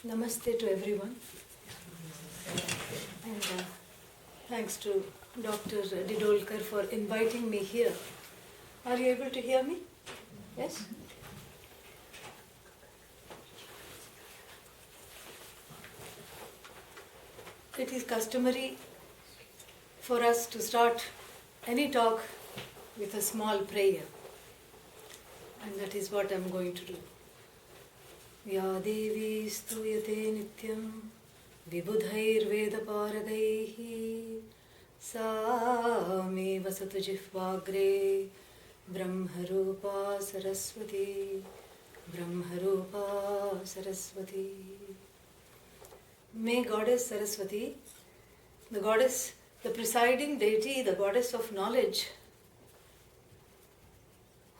Namaste to everyone, and thanks to Dr. Didolkar for inviting me here. Are you able to hear me? Yes? It is customary for us to start any talk with a small prayer, and that is what I am going to do. Ya Devi Stuyate Nityam Vibudhair Vedaparagaihi Sa Me Vasatu Jihvagre Brahmarupa Saraswati Brahmarupa Saraswati. May Goddess Saraswati, the goddess, the presiding deity, the goddess of knowledge,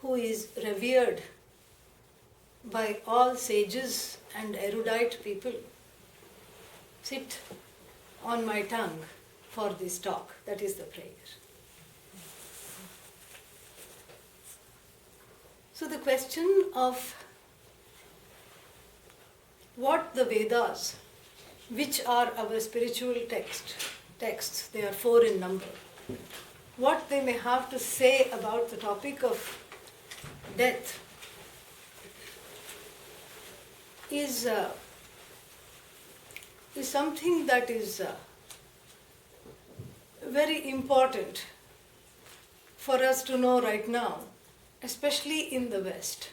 who is revered by all sages and erudite people, sit on my tongue for this talk. That is the prayer. So the question of what the Vedas, which are our spiritual texts, they are 4 in number, what they may have to say about the topic of death is something that is very important for us to know right now, especially in the West.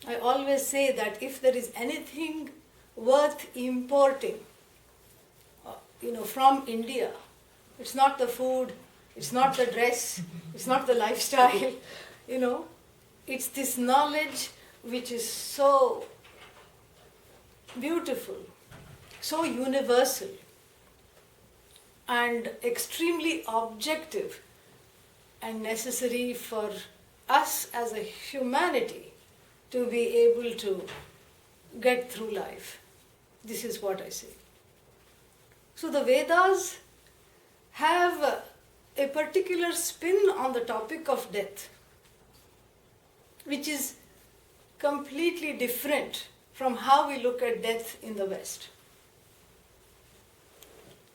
I always say that if there is anything worth importing, from India, it's not the food, it's not the dress, it's not the lifestyle, it's this knowledge which is so beautiful, so universal, and extremely objective and necessary for us as a humanity to be able to get through life. This is what I say. So the Vedas have a particular spin on the topic of death, which is completely different from how we look at death in the West.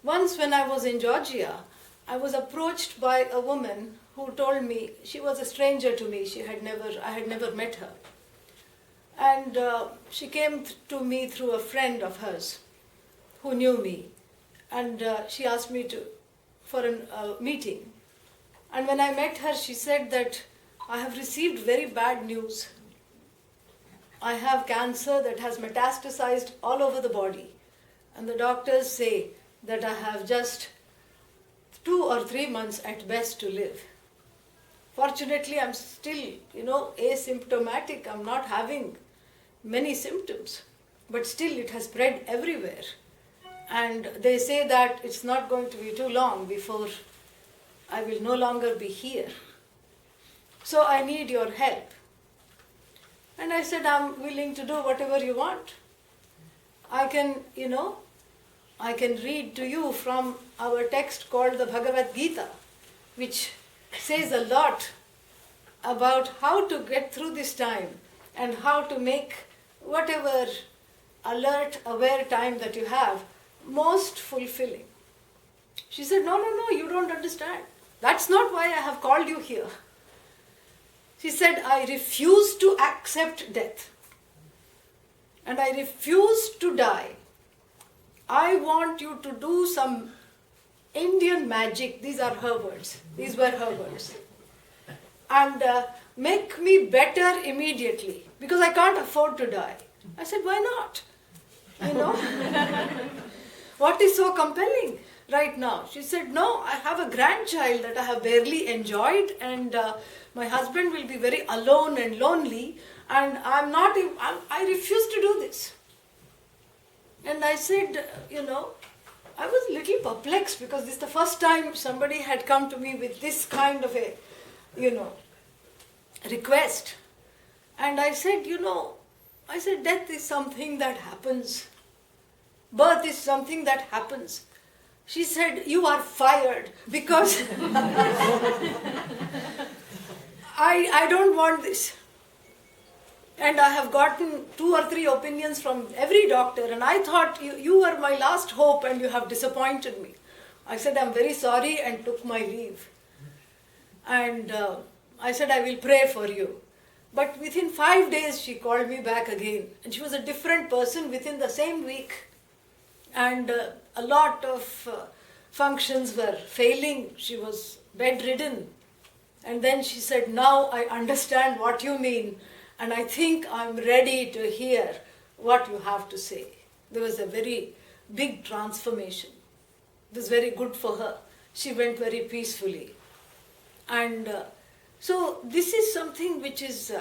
Once when I was in Georgia, I was approached by a woman who told me, she was a stranger to me, I had never met her. And she came to me through a friend of hers who knew me. And she asked me for a meeting. And when I met her, she said that I have received very bad news. I have cancer that has metastasized all over the body. And the doctors say that I have just 2 or 3 months at best to live. Fortunately, I'm still, asymptomatic. I'm not having many symptoms. But still, it has spread everywhere. And they say that it's not going to be too long before I will no longer be here. So I need your help. And I said, I'm willing to do whatever you want. I can read to you from our text called the Bhagavad Gita, which says a lot about how to get through this time and how to make whatever alert, aware time that you have most fulfilling. She said, no, you don't understand. That's not why I have called you here. She said, I refuse to accept death. And I refuse to die. I want you to do some Indian magic. These are her words. These were her words. And make me better immediately, because I can't afford to die. I said, why not? What is so compelling right now? She said, no, I have a grandchild that I have barely enjoyed, and my husband will be very alone and lonely, and I refuse to do this. And I said, I was a little perplexed, because this is the first time somebody had come to me with this kind of a, request. And I said, death is something that happens. Birth is something that happens. She said, you are fired, because I don't want this. And I have gotten 2 or 3 opinions from every doctor, and I thought you were my last hope and you have disappointed me. I said, I'm very sorry, and took my leave. And I said, I will pray for you. But within 5 days, she called me back again. And she was a different person within the same week. And a lot of functions were failing. She was bedridden. And then she said, now I understand what you mean. And I think I'm ready to hear what you have to say. There was a very big transformation. It was very good for her. She went very peacefully. And so this is something which is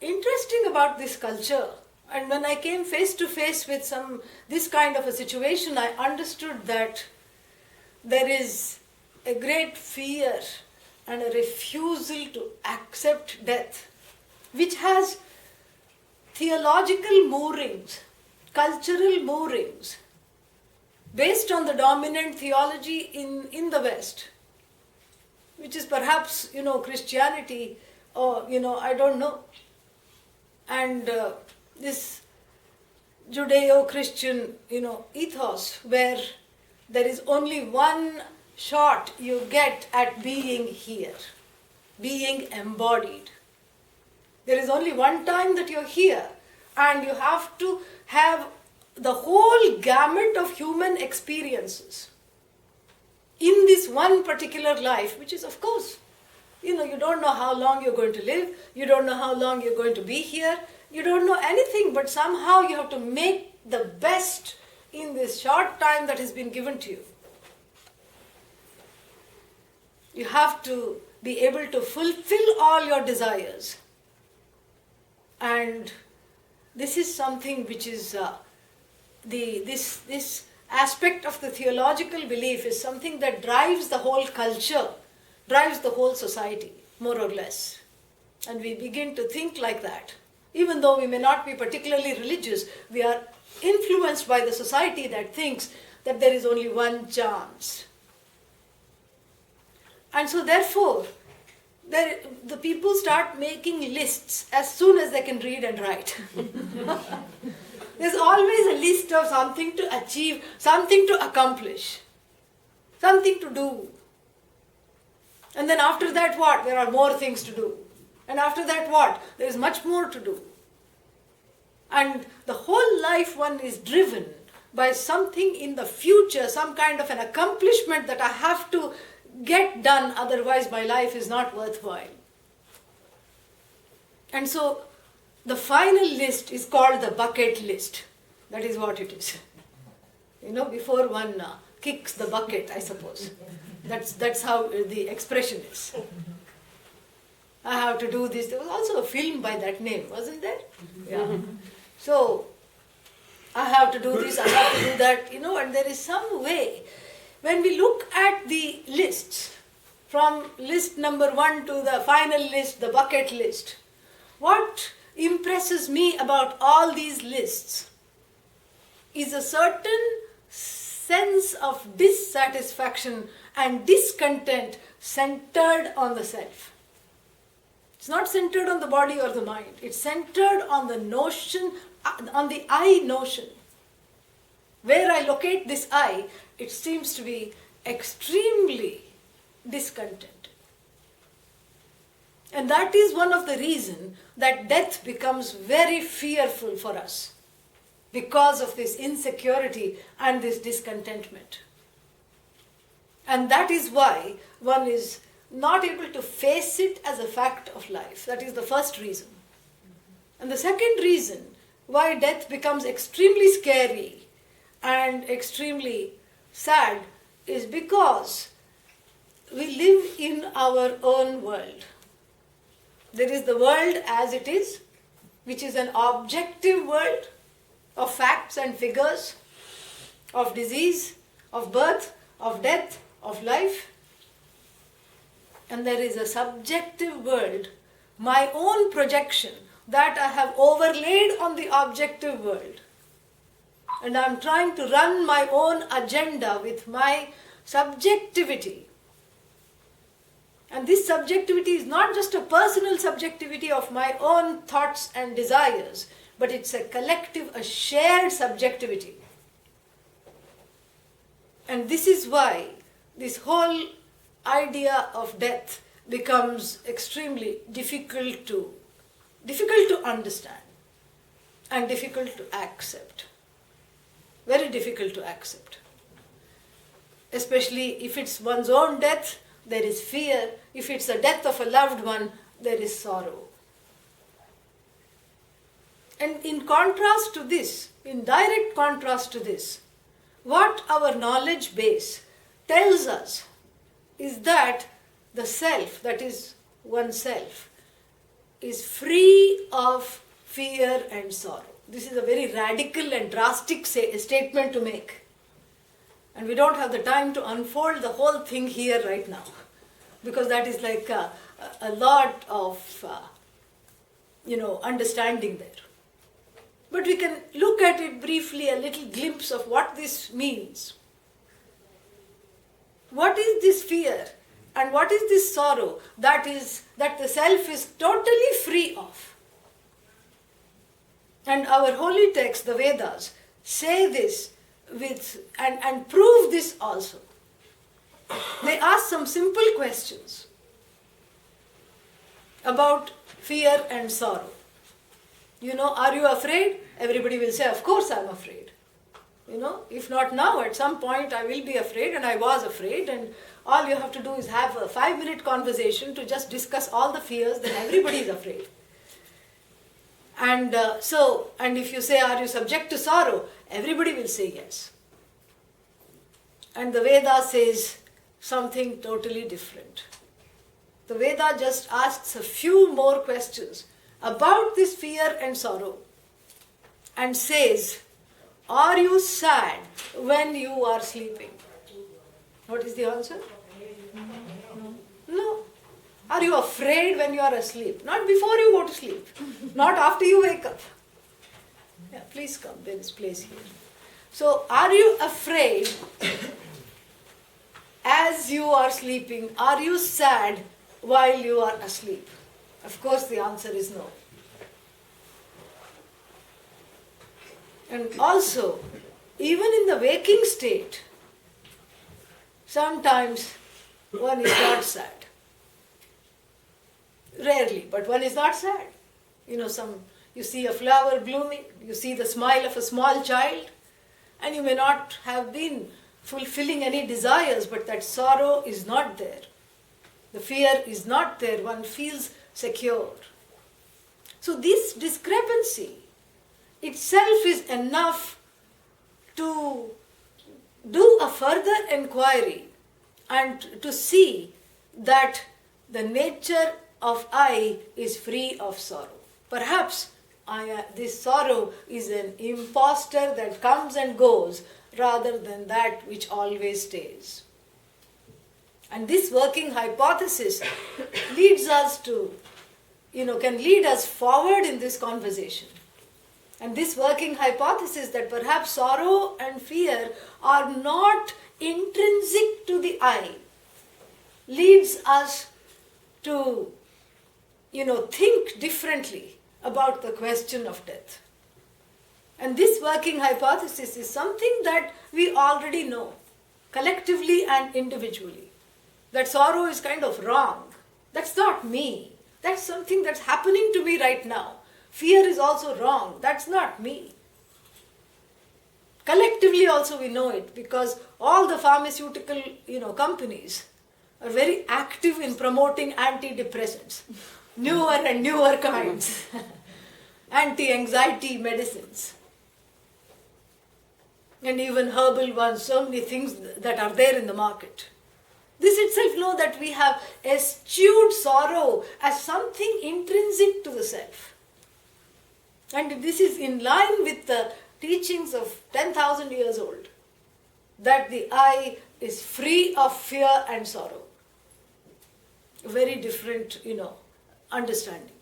interesting about this culture. And when I came face to face with this kind of a situation, I understood that there is a great fear and a refusal to accept death, which has theological moorings, cultural moorings, based on the dominant theology in the West, which is perhaps, Christianity, or, I don't know. And this Judeo-Christian, ethos, where there is only one shot you get at being here, being embodied. There is only one time that you're here, and you have to have the whole gamut of human experiences in this one particular life, which is, of course, you don't know how long you're going to live, you don't know how long you're going to be here, you don't know anything, but somehow you have to make the best in this short time that has been given to you. You have to be able to fulfill all your desires. And this is something which is this aspect of the theological belief is something that drives the whole culture, drives the whole society, more or less. And we begin to think like that. Even though we may not be particularly religious, we are influenced by the society that thinks that there is only one chance. And so therefore, the people start making lists as soon as they can read and write. There's always a list of something to achieve, something to accomplish, something to do. And then after that what? There are more things to do. And after that what? There is much more to do. And the whole life one is driven by something in the future, some kind of an accomplishment that I have to get done, otherwise my life is not worthwhile. And so the final list is called the bucket list. That is what it is. Before one kicks the bucket, I suppose. That's how the expression is. I have to do this. There was also a film by that name, wasn't there? Yeah. So, I have to do this, I have to do that, and there is some way. When we look at the lists, from list number 1 to the final list, the bucket list, what impresses me about all these lists is a certain sense of dissatisfaction and discontent centered on the self. It's not centered on the body or the mind. It's centered on the notion, on the I notion. Where I locate this I, it seems to be extremely discontent. And that is one of the reasons that death becomes very fearful for us, because of this insecurity and this discontentment. And that is why one is not able to face it as a fact of life. That is the first reason. And the second reason why death becomes extremely scary and extremely sad is because we live in our own world. There is the world as it is, which is an objective world of facts and figures, of disease, of birth, of death, of life. And there is a subjective world, my own projection, that I have overlaid on the objective world. And I am trying to run my own agenda with my subjectivity. And this subjectivity is not just a personal subjectivity of my own thoughts and desires, but it's a collective, a shared subjectivity. And this is why this whole idea of death becomes extremely difficult to understand and difficult to accept. Very difficult to accept. Especially if it's one's own death, there is fear. If it's the death of a loved one, there is sorrow. And in contrast to this, in direct contrast to this, what our knowledge base tells us is that the self, that is oneself, is free of fear and sorrow. This is a very radical and drastic statement to make. And we don't have the time to unfold the whole thing here right now, because that is like a lot of understanding there. But we can look at it briefly, a little glimpse of what this means. What is this fear and what is this sorrow that the self is totally free of? And our holy texts, the Vedas, say this and prove this also. They ask some simple questions about fear and sorrow. Are you afraid? Everybody will say, of course I'm afraid. If not now, at some point I will be afraid, and I was afraid, and all you have to do is have a 5-minute conversation to just discuss all the fears, then everybody is afraid. And if you say, are you subject to sorrow? Everybody will say yes. And the Veda says something totally different. The Veda just asks a few more questions about this fear and sorrow and says, are you sad when you are sleeping? What is the answer? No. Are you afraid when you are asleep? Not before you go to sleep. Not after you wake up. Yeah, please come. There is place here. So, are you afraid as you are sleeping? Are you sad while you are asleep? Of course, the answer is no. And also, even in the waking state, sometimes one is not sad. Rarely, but one is not sad. You see a flower blooming, you see the smile of a small child, and you may not have been fulfilling any desires, but that sorrow is not there. The fear is not there. One feels secure. So this discrepancy itself is enough to do a further inquiry and to see that the nature of I is free of sorrow. Perhaps this sorrow is an impostor that comes and goes rather than that which always stays. And this working hypothesis leads us to, can lead us forward in this conversation. And this working hypothesis that perhaps sorrow and fear are not intrinsic to the I leads us to, think differently about the question of death. And this working hypothesis is something that we already know, collectively and individually. That sorrow is kind of wrong. That's not me. That's something that's happening to me right now. Fear is also wrong. That's not me. Collectively also we know it, because all the pharmaceutical, companies are very active in promoting antidepressants. Newer and newer kinds. Anti-anxiety medicines. And even herbal ones, so many things that are there in the market. This itself know that we have eschewed sorrow as something intrinsic to the self. And this is in line with the teachings of 10,000 years old, that the I is free of fear and sorrow. A very different, understanding.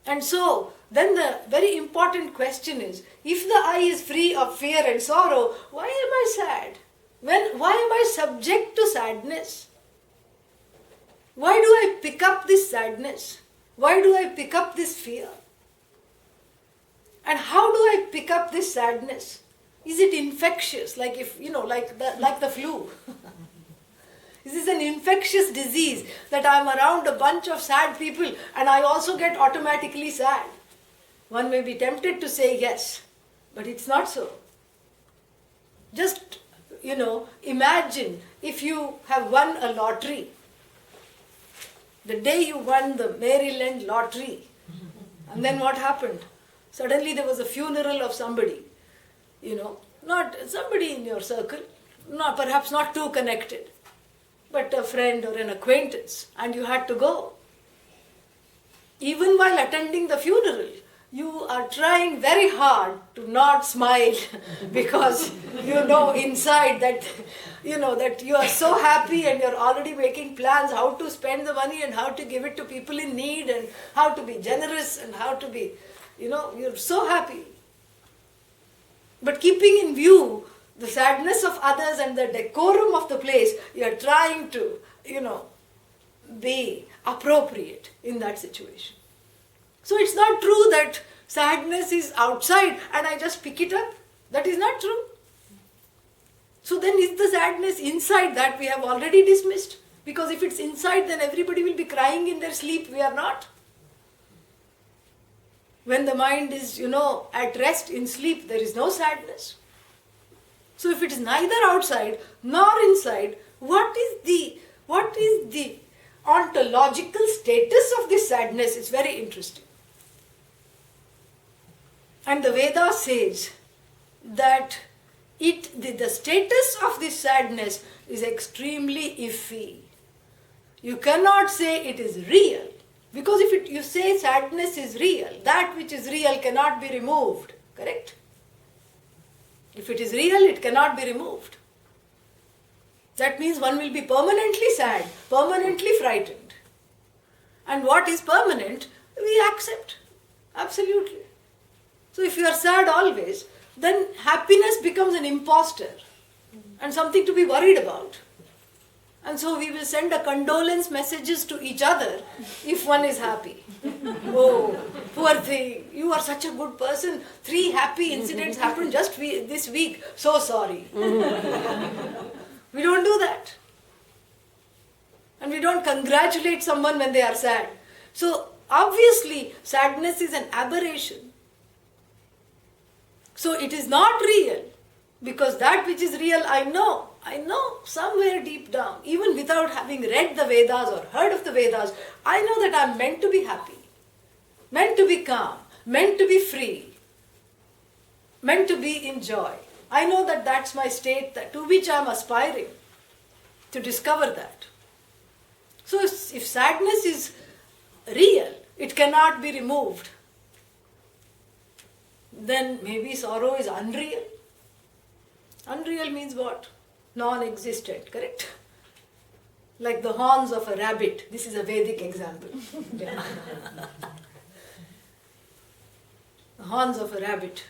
And so, then the very important question is, if the I is free of fear and sorrow, why am I sad? Why am I subject to sadness? Why do I pick up this sadness? Why do I pick up this fear? And how do I pick up this sadness? Is it infectious, like like the flu? Is this an infectious disease that I'm around a bunch of sad people and I also get automatically sad? One may be tempted to say yes, but it's not so. Just, imagine if you have won a lottery. The day you won the Maryland lottery, and then what happened? Suddenly there was a funeral of somebody, not somebody in your circle, perhaps not too connected, but a friend or an acquaintance, and you had to go. Even while attending the funeral, you are trying very hard to not smile because inside that that you are so happy and you're already making plans how to spend the money and how to give it to people in need and how to be generous and how to be, you're so happy. But keeping in view the sadness of others and the decorum of the place, you're trying to, be appropriate in that situation. So it's not true that sadness is outside and I just pick it up. That is not true. So then is the sadness inside? That we have already dismissed? Because if it's inside, then everybody will be crying in their sleep. We are not. When the mind is, at rest in sleep, there is no sadness. So if it is neither outside nor inside, what is the ontological status of this sadness? It's very interesting. And the Veda says that the status of this sadness is extremely iffy. You cannot say it is real, because if you say sadness is real, that which is real cannot be removed, correct? If it is real, it cannot be removed. That means one will be permanently sad, permanently frightened. And what is permanent, we accept, absolutely. So if you are sad always, then happiness becomes an imposter and something to be worried about. And so we will send a condolence messages to each other if one is happy. Oh, poor thing, you are such a good person. 3 happy incidents happened just this week. So sorry. We don't do that. And we don't congratulate someone when they are sad. So obviously sadness is an aberration. So it is not real, because that which is real I know somewhere deep down, even without having read the Vedas or heard of the Vedas, I know that I am meant to be happy, meant to be calm, meant to be free, meant to be in joy. I know that that's my state to which I am aspiring, to discover that. So if sadness is real, it cannot be removed, then maybe sorrow is unreal. Unreal means what? Non-existent, correct? Like the horns of a rabbit. This is a Vedic example. Yeah. The horns of a rabbit.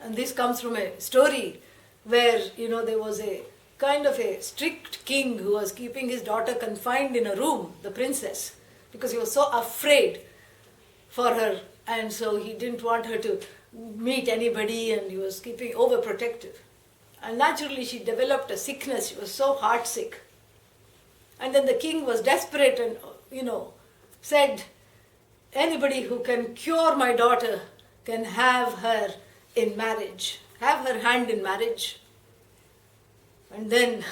And this comes from a story where, there was a kind of a strict king who was keeping his daughter confined in a room, the princess, because he was so afraid for her. And so he didn't want her to meet anybody, and he was keeping overprotective. And naturally she developed a sickness. She was so heartsick. And then the king was desperate and, said, anybody who can cure my daughter can have her in marriage, have her hand in marriage. And then,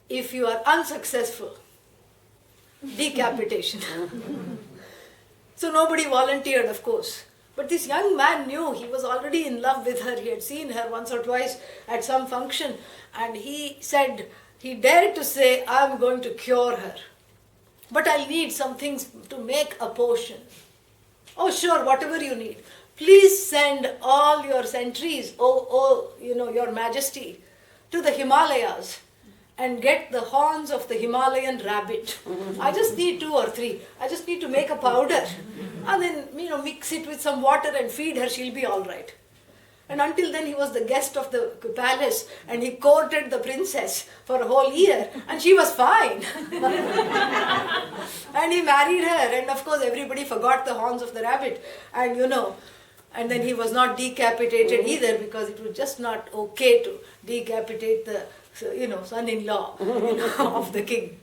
if you are unsuccessful, decapitation. So nobody volunteered, of course. But this young man knew he was already in love with her. He had seen her once or twice at some function. And he dared to say, I'm going to cure her. But I'll need some things to make a potion. Oh, sure, whatever you need. Please send all your sentries, your majesty, to the Himalayas and get the horns of the Himalayan rabbit. I just need 2 or 3. I just need to make a powder. And then, mix it with some water and feed her, she'll be all right. And until then he was the guest of the palace and he courted the princess for a whole year and she was fine. And he married her and of course everybody forgot the horns of the rabbit and and then he was not decapitated either because it was just not okay to decapitate the son-in-law of the king.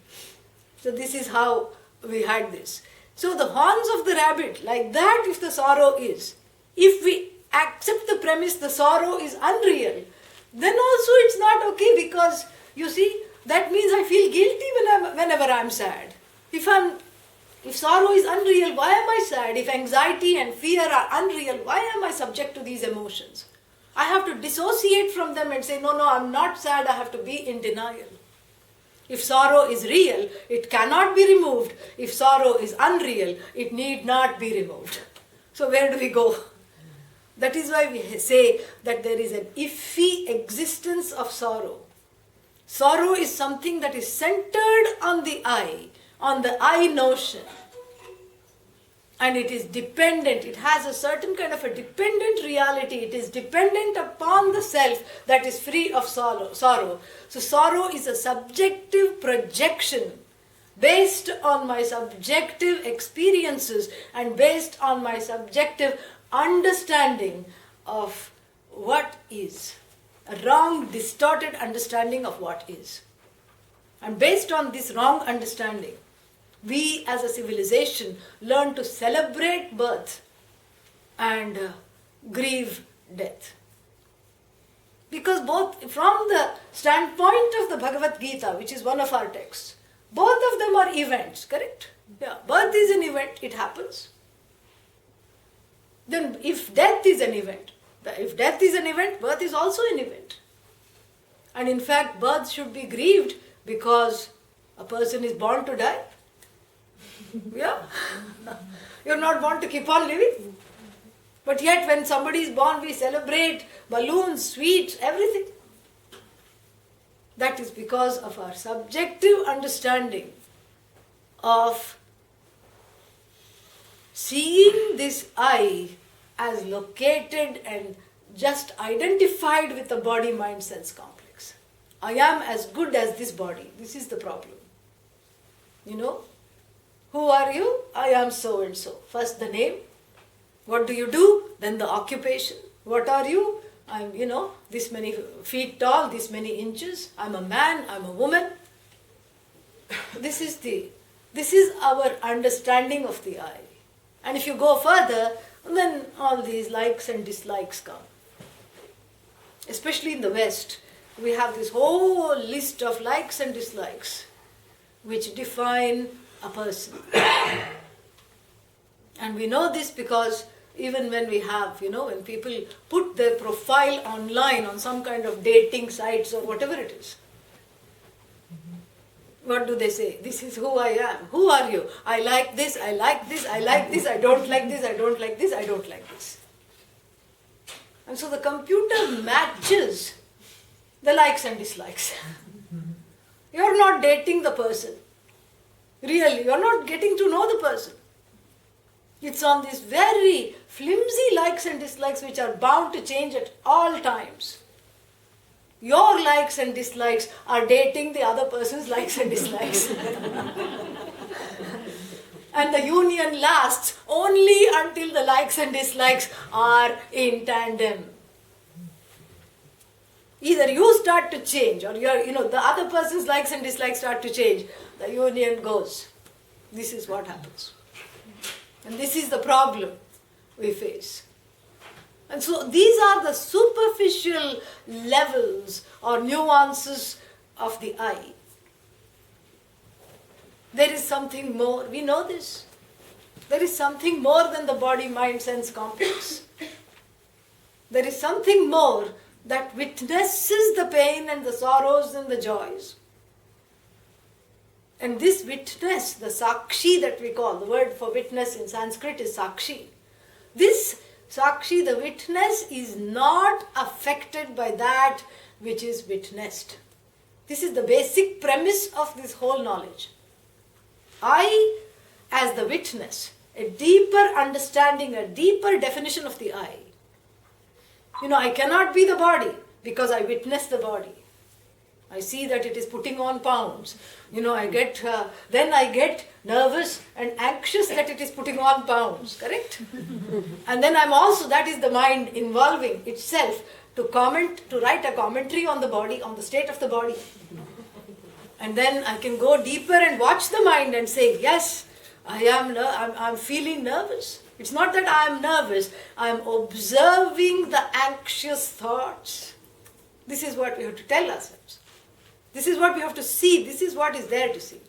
So this is how we had this. So the horns of the rabbit, like that if the sorrow is, if we accept the premise the sorrow is unreal, then also it's not okay because you see, that means I feel guilty whenever I'm sad. If sorrow is unreal, why am I sad? If anxiety and fear are unreal, why am I subject to these emotions? I have to dissociate from them and say, no, I'm not sad, I have to be in denial. If sorrow is real, it cannot be removed. If sorrow is unreal, it need not be removed. So where do we go? That is why we say that there is an iffy existence of sorrow. Sorrow is something that is centered on the I notion. And it is dependent, it has a certain kind of a dependent reality, it is dependent upon the self that is free of sorrow. So sorrow is a subjective projection based on my subjective experiences and based on my subjective understanding of what is. A wrong, distorted understanding of what is. And based on this wrong understanding, we as a civilization learn to celebrate birth and grieve death. Because both from the standpoint of the Bhagavad Gita, which is one of our texts, both of them are events, correct? Yeah, birth is an event, it happens. Then if death is an event, birth is also an event. And in fact, birth should be grieved because a person is born to die. Yeah? You're not born to keep on living. But yet when somebody is born, we celebrate balloons, sweets, everything. That is because of our subjective understanding of seeing this I as located and just identified with the body, mind, sense complex. I am as good as this body. This is the problem. Who are you? I am so and so. First the name. What do you do? Then the occupation. What are you? I'm, this many feet tall, this many inches. I'm a man, I'm a woman. This is our understanding of the I. And if you go further, then all these likes and dislikes come. Especially in the West, we have this whole list of likes and dislikes which define a person. And we know this because even when we have, when people put their profile online on some kind of dating sites or whatever it is, what do they say? This is who I am. Who are you? I like this, I like this, I like this, I don't like this, I don't like this, I don't like this. And so the computer matches the likes and dislikes. You're not dating the person. Really, you're not getting to know the person. It's on these very flimsy likes and dislikes which are bound to change at all times. Your likes and dislikes are dating the other person's likes and dislikes. And the union lasts only until the likes and dislikes are in tandem. Either you start to change or the other person's likes and dislikes start to change. The union goes. This is what happens. And this is the problem we face. And so these are the superficial levels or nuances of the I. There is something more. We know this. There is something more than the body, mind, sense complex. There is something more that witnesses the pain and the sorrows and the joys. And this witness, the Sakshi that we call, the word for witness in Sanskrit is Sakshi. This Sakshi, the witness, is not affected by that which is witnessed. This is the basic premise of this whole knowledge. I, as the witness, a deeper understanding, a deeper definition of the I, I cannot be the body because I witness the body. I see that it is putting on pounds. Then I get nervous and anxious that it is putting on pounds, correct? And then I'm also, that is the mind involving itself to write a commentary on the body, on the state of the body. And then I can go deeper and watch the mind and say, yes, I'm feeling nervous. It's not that I'm nervous, I'm observing the anxious thoughts. This is what we have to tell ourselves. This is what we have to see. This is what is there to see.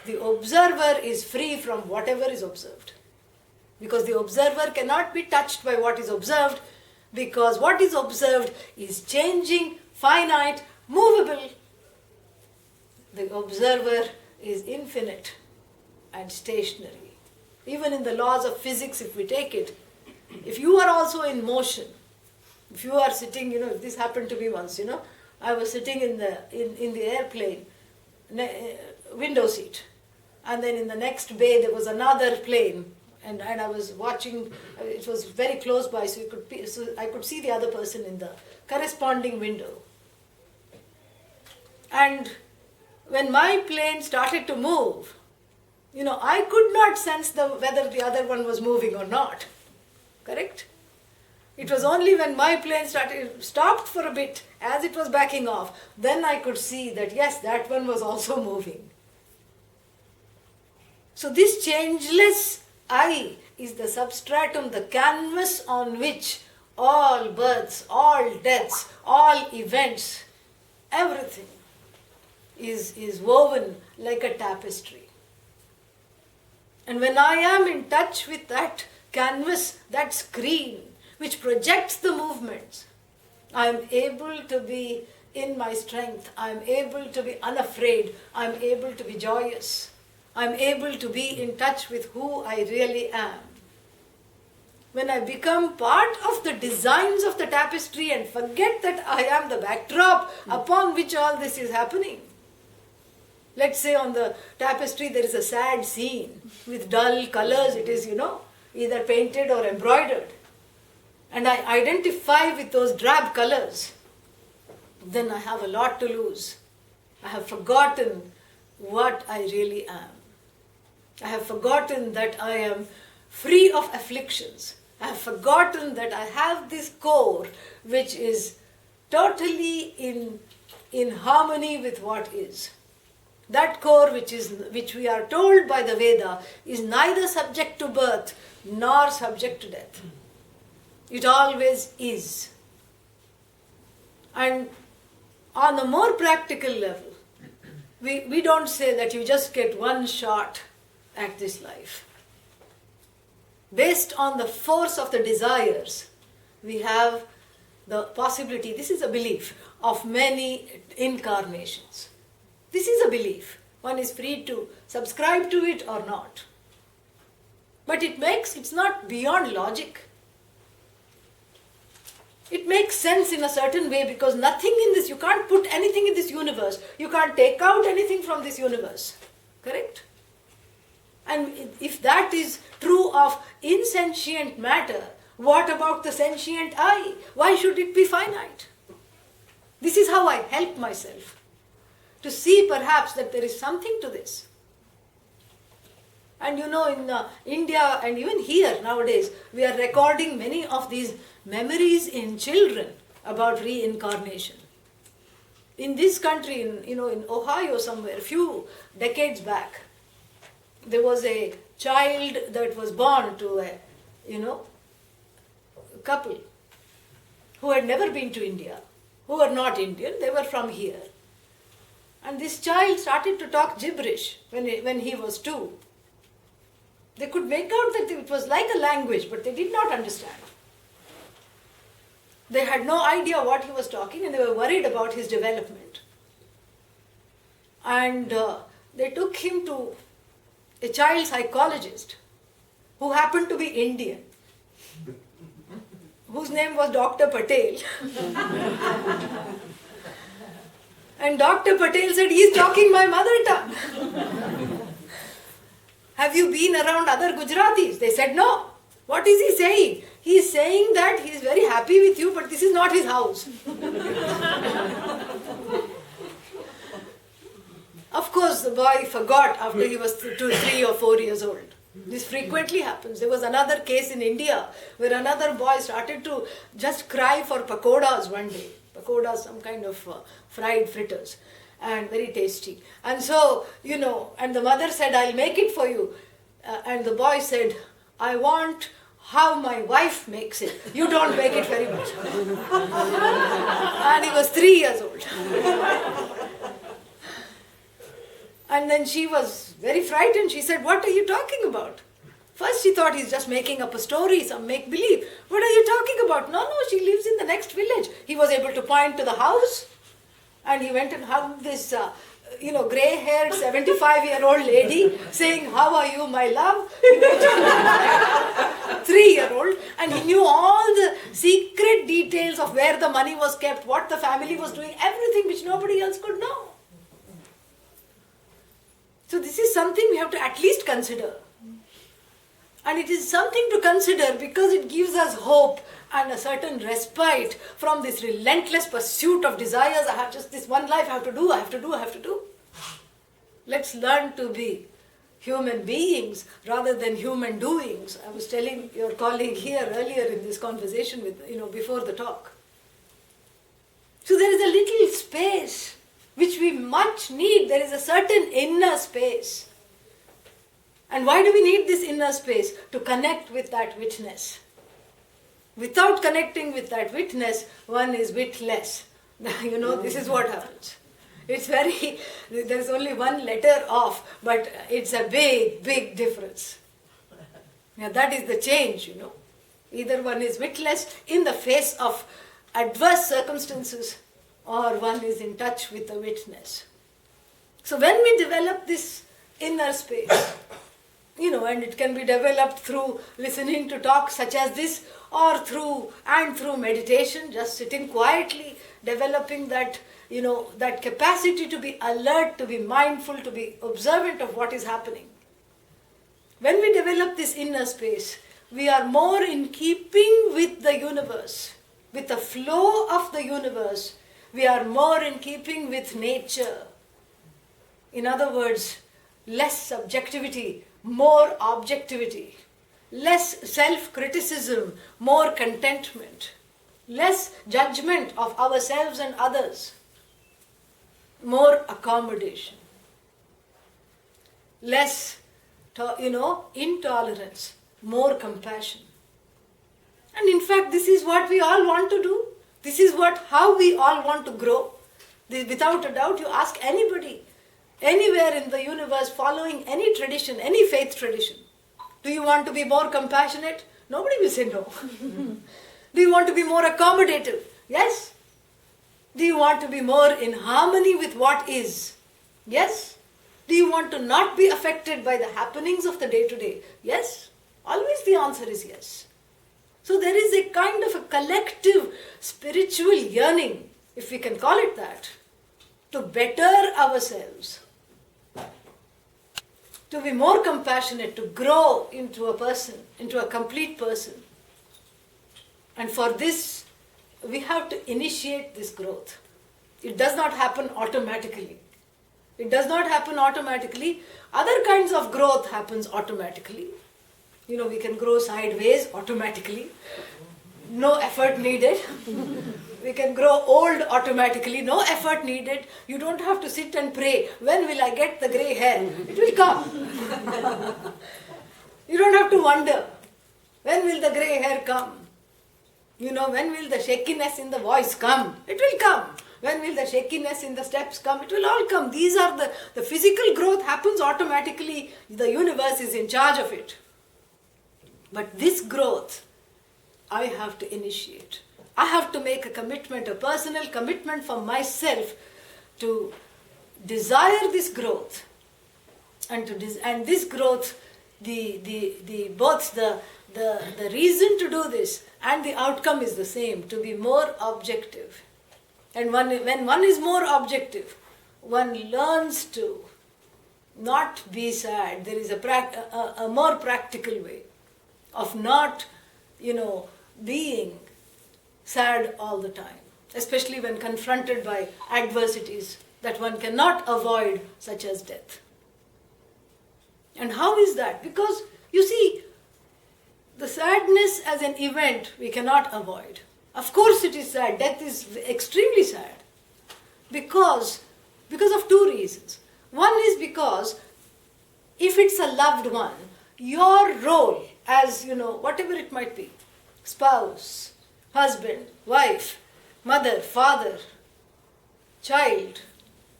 The observer is free from whatever is observed. Because the observer cannot be touched by what is observed, because what is observed is changing, finite, movable. The observer is infinite and stationary. Even in the laws of physics, if we take it, if you are also in motion, if you are sitting, if this happened to me once, I was sitting in the airplane, window seat, and then in the next bay there was another plane, and I was watching. It was very close by, so I could see the other person in the corresponding window. And when my plane started to move, I could not sense whether the other one was moving or not. Correct? It was only when my plane stopped for a bit as it was backing off, then I could see that yes, that one was also moving. So this changeless I is the substratum, the canvas on which all births, all deaths, all events, everything is woven like a tapestry. And when I am in touch with that canvas, that screen, which projects the movements, I am able to be in my strength, I am able to be unafraid, I am able to be joyous, I am able to be in touch with who I really am. When I become part of the designs of the tapestry and forget that I am the backdrop upon which all this is happening. Let's say on the tapestry there is a sad scene with dull colors, it is, either painted or embroidered. And I identify with those drab colors, then I have a lot to lose. I have forgotten what I really am. I have forgotten that I am free of afflictions. I have forgotten that I have this core which is totally in harmony with what is. That core which we are told by the Veda is neither subject to birth nor subject to death. It always is. And on a more practical level, we don't say that you just get one shot at this life. Based on the force of the desires, we have the possibility, this is a belief, of many incarnations. This is a belief. One is free to subscribe to it or not. But it's not beyond logic. It makes sense in a certain way because nothing in this, you can't put anything in this universe. You can't take out anything from this universe. Correct? And if that is true of insentient matter, what about the sentient I? Why should it be finite? This is how I help myself to see perhaps that there is something to this. And in India and even here nowadays, we are recording many of these memories in children about reincarnation. In this country, in Ohio somewhere, a few decades back, there was a child that was born to a couple who had never been to India, who were not Indian, they were from here. And this child started to talk gibberish when he was 2. They could make out that it was like a language, but they did not understand. They had no idea what he was talking and they were worried about his development. And they took him to a child psychologist who happened to be Indian, whose name was Dr. Patel. And Dr. Patel said, "He is talking my mother tongue." "Have you been around other Gujaratis?" They said, "No." What is he saying? He is saying that he is very happy with you, but this is not his house. Of course, the boy forgot after he was 2, 3 or 4 years old. This frequently happens. There was another case in India where another boy started to just cry for pakodas one day. Pakodas, some kind of fried fritters, and very tasty. And so, and the mother said, I'll make it for you. And the boy said, I want how my wife makes it. You don't make it very much. And he was 3 years old. And then she was very frightened. She said, what are you talking about? First she thought he's just making up a story, some make-believe. What are you talking about? No, she lives in the next village. He was able to point to the house. And he went and hugged this, grey-haired 75-year-old lady saying, how are you, my love? 3-year-old. And he knew all the secret details of where the money was kept, what the family was doing, everything which nobody else could know. So this is something we have to at least consider. And it is something to consider because it gives us hope and a certain respite from this relentless pursuit of desires. I have just this one life, I have to do. Let's learn to be human beings rather than human doings. I was telling your colleague here earlier in this conversation before the talk. So there is a little space which we much need. There is a certain inner space. And why do we need this inner space? To connect with that witness. Without connecting with that witness, one is witless. This is what happens. There's only one letter off, but it's a big, big difference. Now that is the change, Either one is witless in the face of adverse circumstances, or one is in touch with the witness. So when we develop this inner space, and it can be developed through listening to talks such as this, or through meditation, just sitting quietly, developing that, that capacity to be alert, to be mindful, to be observant of what is happening. When we develop this inner space, we are more in keeping with the universe, with the flow of the universe. We are more in keeping with nature. In other words, less subjectivity, more objectivity. Less self-criticism, more contentment. Less judgment of ourselves and others. More accommodation. Less, intolerance, more compassion. And in fact, this is what we all want to do. This is how we all want to grow. Without a doubt, you ask anybody, anywhere in the universe, following any tradition, any faith tradition, do you want to be more compassionate? Nobody will say no. Do you want to be more accommodative? Yes. Do you want to be more in harmony with what is? Yes. Do you want to not be affected by the happenings of the day-to-day? Yes. Always the answer is yes. So there is a kind of a collective spiritual yearning, if we can call it that, to better ourselves, to be more compassionate, to grow into a person, into a complete person. And for this, we have to initiate this growth. It does not happen automatically. Other kinds of growth happens automatically. We can grow sideways automatically. No effort needed. We can grow old automatically. No effort needed. You don't have to sit and pray, when will I get the grey hair? It will come. You don't have to wonder, when will the grey hair come? When will the shakiness in the voice come? It will come. When will the shakiness in the steps come? It will all come. These are the physical growth happens automatically. The universe is in charge of it. But this growth, I have to initiate. I have to make a commitment, a personal commitment for myself to desire this growth. And this growth, both the reason to do this and the outcome is the same, to be more objective. And when one is more objective, one learns to not be sad. There is a more practical way. of not, being sad all the time, especially when confronted by adversities that one cannot avoid, such as death. And how is that? Because, you see, the sadness as an event we cannot avoid. Of course it is sad. Death is extremely sad. Because of two reasons. One is because if it's a loved one, your role as, whatever it might be, spouse, husband, wife, mother, father, child,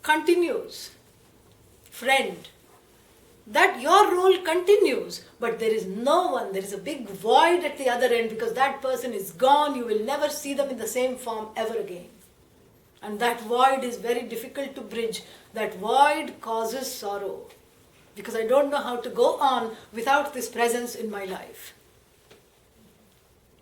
continues, friend, that your role continues, but there is no one, there is a big void at the other end because that person is gone, you will never see them in the same form ever again. And that void is very difficult to bridge. That void causes sorrow because I don't know how to go on without this presence in my life.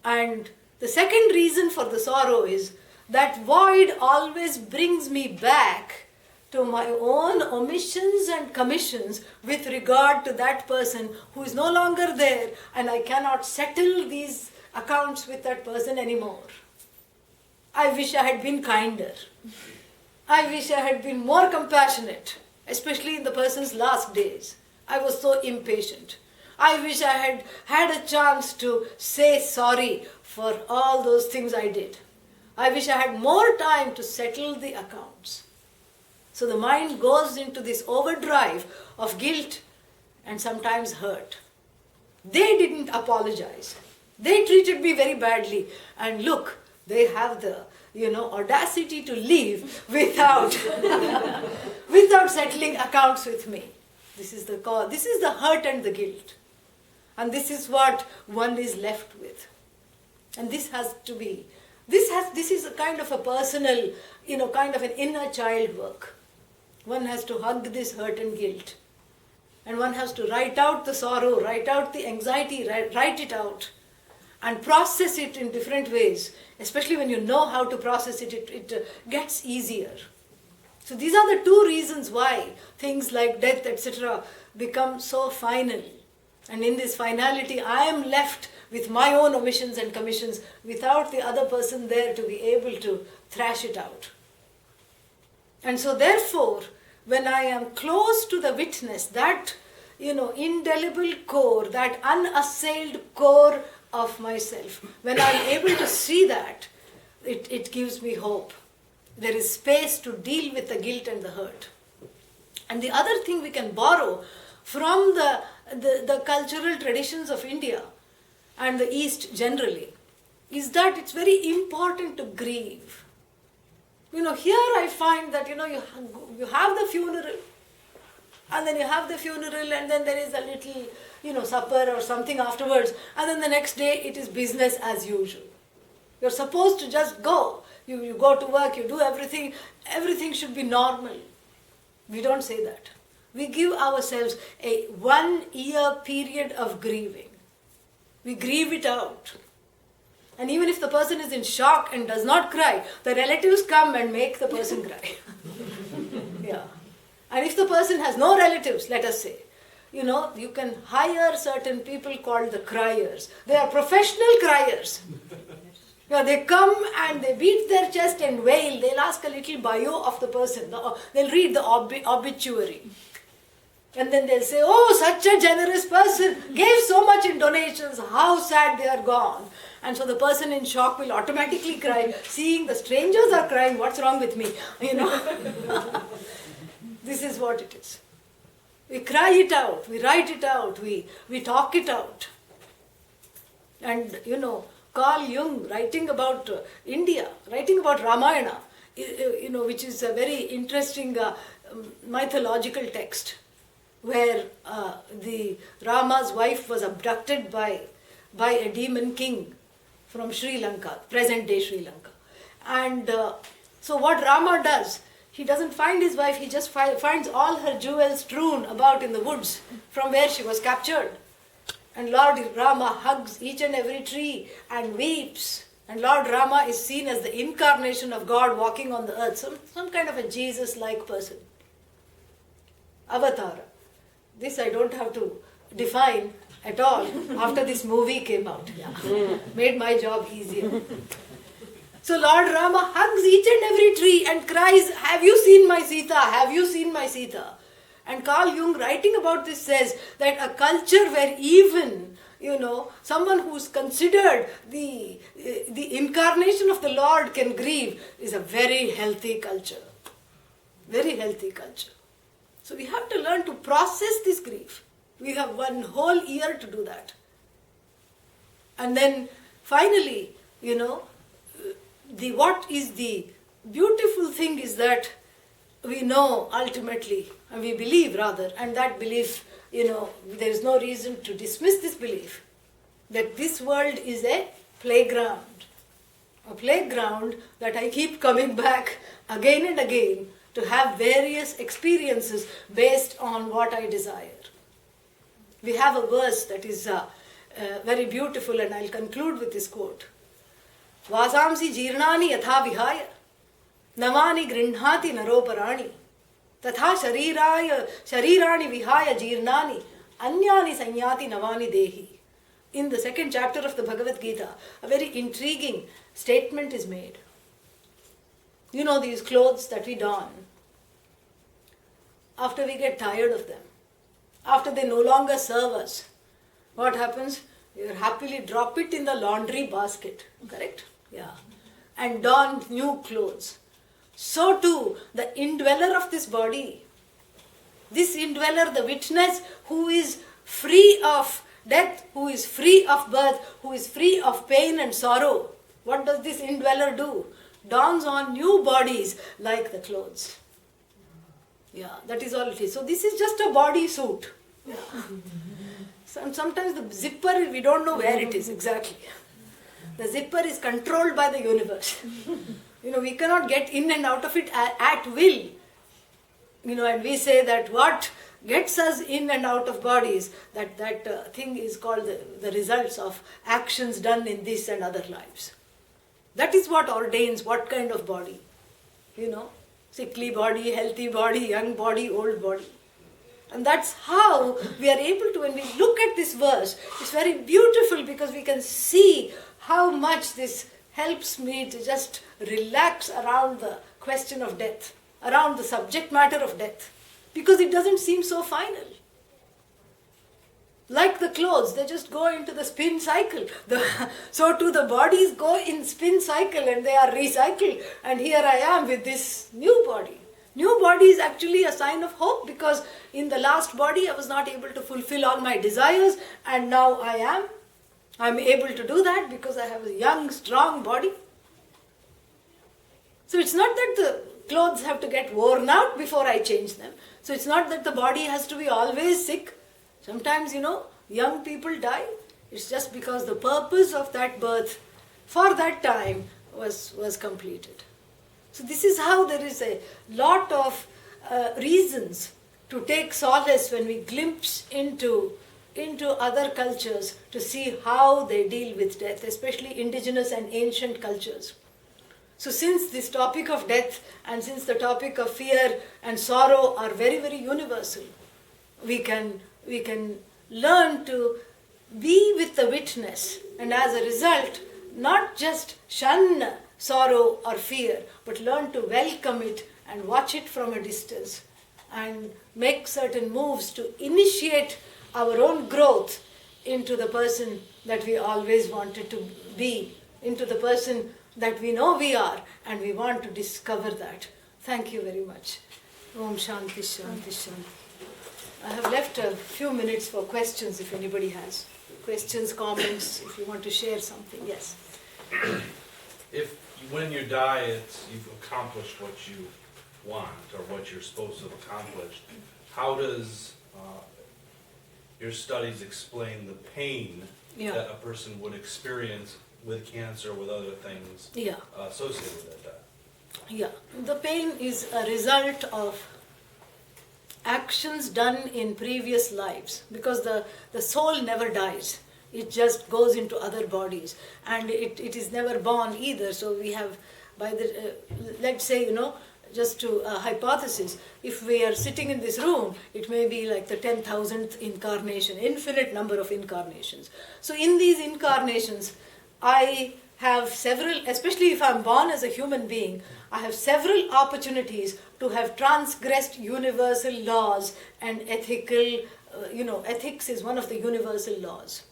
And the second reason for the sorrow is that void always brings me back to my own omissions and commissions with regard to that person who is no longer there, and I cannot settle these accounts with that person anymore. I wish I had been kinder. I wish I had been more compassionate, especially in the person's last days. I was so impatient. I wish I had had a chance to say sorry for all those things I did. I wish I had more time to settle the accounts. So the mind goes into this overdrive of guilt and sometimes hurt. They didn't apologize. They treated me very badly. And look, they have the, audacity to leave without, without settling accounts with me. This is the cause. This is the hurt and the guilt. And this is what one is left with. And this has to be, this is a kind of a personal, kind of an inner child work. One has to hug this hurt and guilt. And one has to write out the sorrow, write out the anxiety, write it out. And process it in different ways. Especially when you know how to process it, it gets easier. So these are the two reasons why things like death, etc. become so final. And in this finality, I am left with my own omissions and commissions without the other person there to be able to thrash it out. And so therefore, when I am close to the witness, that, indelible core, that unassailed core of myself, when I am able to see that, it gives me hope. There is space to deal with the guilt and the hurt. And the other thing we can borrow from the cultural traditions of India and the East generally is that it's very important to grieve. Here I find that, you have the funeral, and then you have the funeral, and then there is a little, supper or something afterwards, and then the next day it is business as usual. You're supposed to just go. You go to work, you do everything. Everything should be normal. We don't say that. We give ourselves a 1 year period of grieving. We grieve it out. And even if the person is in shock and does not cry, the relatives come and make the person cry. Yeah. And if the person has no relatives, let us say, you can hire certain people called the criers. They are professional criers. They come and they beat their chest and wail. They'll ask a little bio of the person. They'll read the obituary. And then they'll say, oh, such a generous person, gave so much in donations, how sad they are gone. And so the person in shock will automatically cry, seeing the strangers are crying, what's wrong with me? This is what it is. We cry it out, we write it out, we talk it out. And, Carl Jung, writing about India, writing about Ramayana, which is a very interesting mythological text, where the Rama's wife was abducted by a demon king from Sri Lanka, present-day Sri Lanka. And so what Rama does, he doesn't find his wife, he just finds all her jewels strewn about in the woods from where she was captured. And Lord Rama hugs each and every tree and weeps. And Lord Rama is seen as the incarnation of God walking on the earth, some kind of a Jesus-like person. Avatar. This I don't have to, define at all after this movie came out. Yeah. Made my job easier. So Lord Rama hugs each and every tree and cries, "Have you seen my Sita? Have you seen my Sita?" And Carl Jung, writing about this, says that a culture where even, someone who's considered the incarnation of the Lord can grieve is a very healthy culture. Very healthy culture. So we have to learn to process this grief. We have one whole year to do that. And then finally, what is the beautiful thing is that we know ultimately, and we believe rather, and that belief, there is no reason to dismiss this belief, that this world is a playground that I keep coming back again and again to have various experiences based on what I desire. We have a verse that is very beautiful, and I'll conclude with this quote. Vasamsi jirnani yatha vihaya navani grinhati naroparani tatha sharirani vihaya jirnani anyani sanyati navani dehi. In the second chapter of the Bhagavad Gita, a very intriguing statement is made. These clothes that we don, after we get tired of them, after they no longer serve us, what happens? You happily drop it in the laundry basket, correct? Yeah. And don new clothes. So too, the indweller of this body, this indweller, the witness who is free of death, who is free of birth, who is free of pain and sorrow, what does this indweller do? Dons on new bodies like the clothes. Yeah, that is all it is. So this is just a body suit. Yeah. Sometimes the zipper, we don't know where it is exactly. The zipper is controlled by the universe. We cannot get in and out of it at will. And we say that what gets us in and out of bodies, that thing is called the results of actions done in this and other lives. That is what ordains what kind of body. Sickly body, healthy body, young body, old body. And that's how we are able to, when we look at this verse, it's very beautiful because we can see how much this helps me to just relax around the question of death, around the subject matter of death, because it doesn't seem so final. Like the clothes, they just go into the spin cycle. So too the bodies go in spin cycle and they are recycled. And here I am with this new body. New body is actually a sign of hope, because in the last body I was not able to fulfill all my desires, and now I am. I'm able to do that because I have a young, strong body. So it's not that the clothes have to get worn out before I change them. So it's not that the body has to be always sick. Sometimes, young people die. It's just because the purpose of that birth for that time was completed. So this is how there is a lot of reasons to take solace when we glimpse into other cultures to see how they deal with death, especially indigenous and ancient cultures. So since this topic of death and since the topic of fear and sorrow are very, very universal, we can learn to be with the witness, and as a result, not just shun sorrow or fear, but learn to welcome it and watch it from a distance and make certain moves to initiate our own growth into the person that we always wanted to be, into the person that we know we are, and we want to discover that. Thank you very much. Om Shanti Shanti Shanti. I have left a few minutes for questions if anybody has questions, comments, if you want to share something. Yes. If when you die, you've accomplished what you want or what you're supposed to have accomplished, how does your studies explain the pain that a person would experience with cancer, with other things associated with that? Yeah, the pain is a result of actions done in previous lives, because the soul never dies. It just goes into other bodies, and it is never born either. So we have, let's say, hypothesis, if we are sitting in this room, it may be like the 10,000th incarnation, infinite number of incarnations. So in these incarnations, I have several, especially if I'm born as a human being, I have several opportunities to have transgressed universal laws and ethical, ethics is one of the universal laws.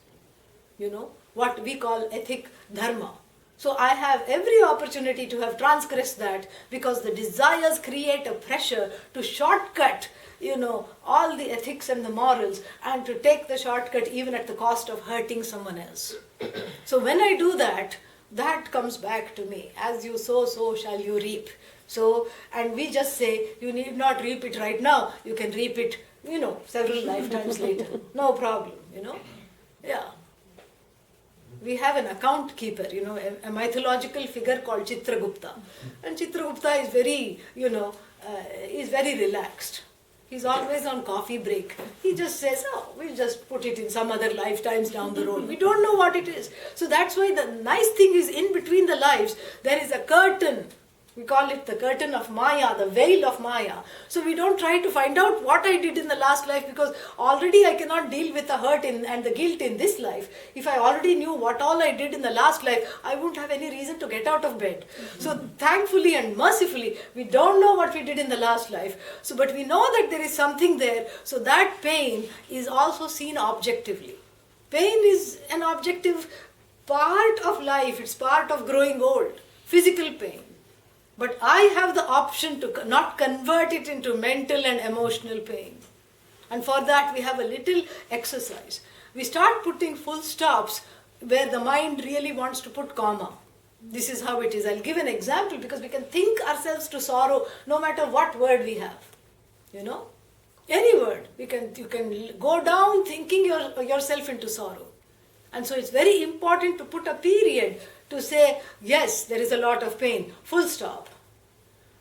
What we call ethic dharma. So I have every opportunity to have transgressed that, because the desires create a pressure to shortcut, all the ethics and the morals, and to take the shortcut even at the cost of hurting someone else. So when I do that, that comes back to me. As you sow, so shall you reap. So, and we just say, you need not reap it right now. You can reap it, several lifetimes later. No problem, Yeah. We have an account keeper, a mythological figure called Chitragupta. And Chitragupta is very, is very relaxed. He's always on coffee break. He just says, we'll just put it in some other lifetimes down the road. We don't know what it is. So that's why the nice thing is, in between the lives, there is a curtain. We call it the curtain of Maya, the veil of Maya. So we don't try to find out what I did in the last life, because already I cannot deal with the hurt and the guilt in this life. If I already knew what all I did in the last life, I wouldn't have any reason to get out of bed. So thankfully and mercifully, we don't know what we did in the last life. So, but we know that there is something there. So that pain is also seen objectively. Pain is an objective part of life. It's part of growing old. Physical pain. But I have the option to not convert it into mental and emotional pain. And for that we have a little exercise. We start putting full stops where the mind really wants to put comma. This is how it is. I'll give an example, because we can think ourselves to sorrow no matter what word we have. Any word. You can go down thinking yourself into sorrow. And so it's very important to put a period to say, yes, there is a lot of pain, full stop.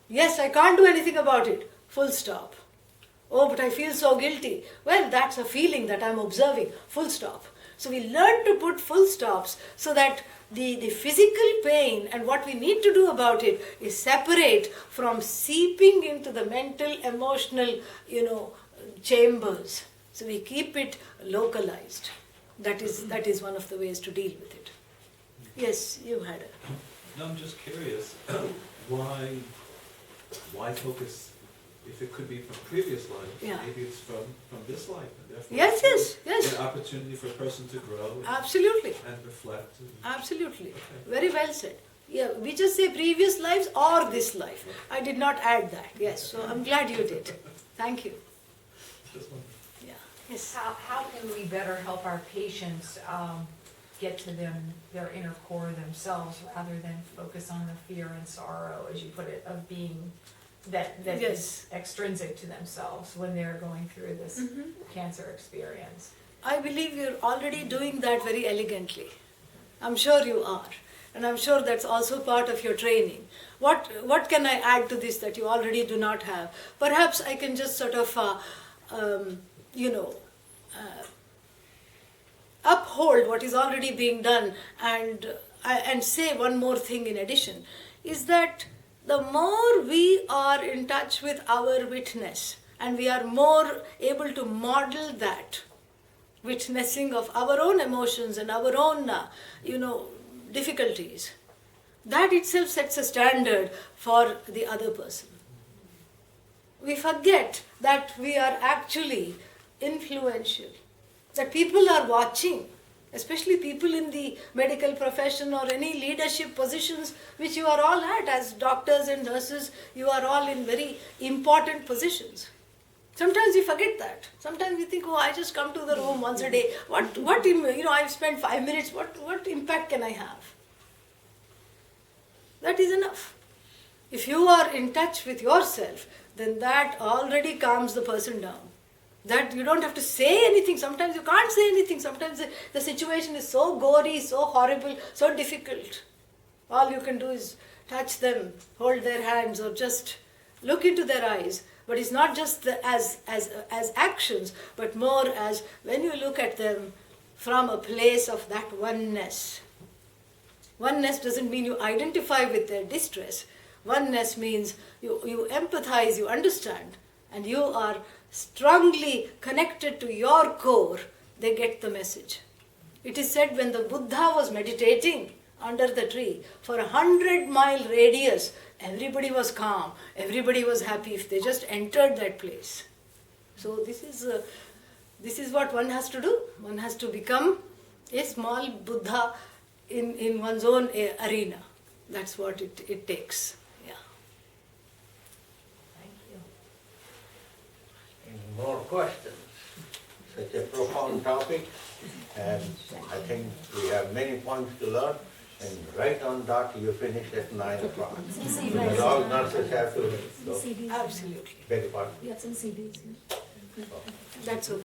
Yes, I can't do anything about it, full stop. Oh, but I feel so guilty. Well, that's a feeling that I'm observing, full stop. So we learn to put full stops so that the physical pain and what we need to do about it is separate from seeping into the mental, emotional, chambers. So we keep it localized. That is one of the ways to deal with it. Yes, you had it. No, I'm just curious, why focus, if it could be from previous lives, maybe it's from this life, and therefore yes. an opportunity for a person to grow Absolutely. and reflect. Absolutely. Okay. Very well said. Yeah, we just say previous lives or this life. I did not add that. Yes, so I'm glad you did. Thank you. Just one. Yeah. Yes. How can we better help our patients get to their inner core themselves, rather than focus on the fear and sorrow, as you put it, of being that is extrinsic to themselves when they're going through this cancer experience? I believe you're already doing that very elegantly. I'm sure you are. And I'm sure that's also part of your training. What can I add to this that you already do not have? Perhaps I can just sort of, uphold what is already being done and say one more thing in addition, is that the more we are in touch with our witness and we are more able to model that witnessing of our own emotions and our own difficulties, that itself sets a standard for the other person. We forget that we are actually influential, that people are watching, especially people in the medical profession or any leadership positions which you are all at as doctors and nurses. You are all in very important positions. Sometimes we forget that. Sometimes we think, I just come to the room once a day. I've spent 5 minutes. What impact can I have? That is enough. If you are in touch with yourself, then that already calms the person down. That you don't have to say anything. Sometimes you can't say anything. Sometimes the situation is so gory, so horrible, so difficult. All you can do is touch them, hold their hands, or just look into their eyes. But it's not just as actions, but more as when you look at them from a place of that oneness. Oneness doesn't mean you identify with their distress, Oneness means you empathize, you understand, and you are strongly connected to your core, they get the message. It is said when the Buddha was meditating under the tree, for 100-mile radius, everybody was calm, everybody was happy if they just entered that place. So this is what one has to do. One has to become a small Buddha in one's own arena. That's what it takes. Yeah. Thank you. Any more questions? Such a profound topic, and I think we have many points to learn. And right on dot, you finish at 9 o'clock. Because all nurses have to go. Absolutely. Beg your pardon? That's okay.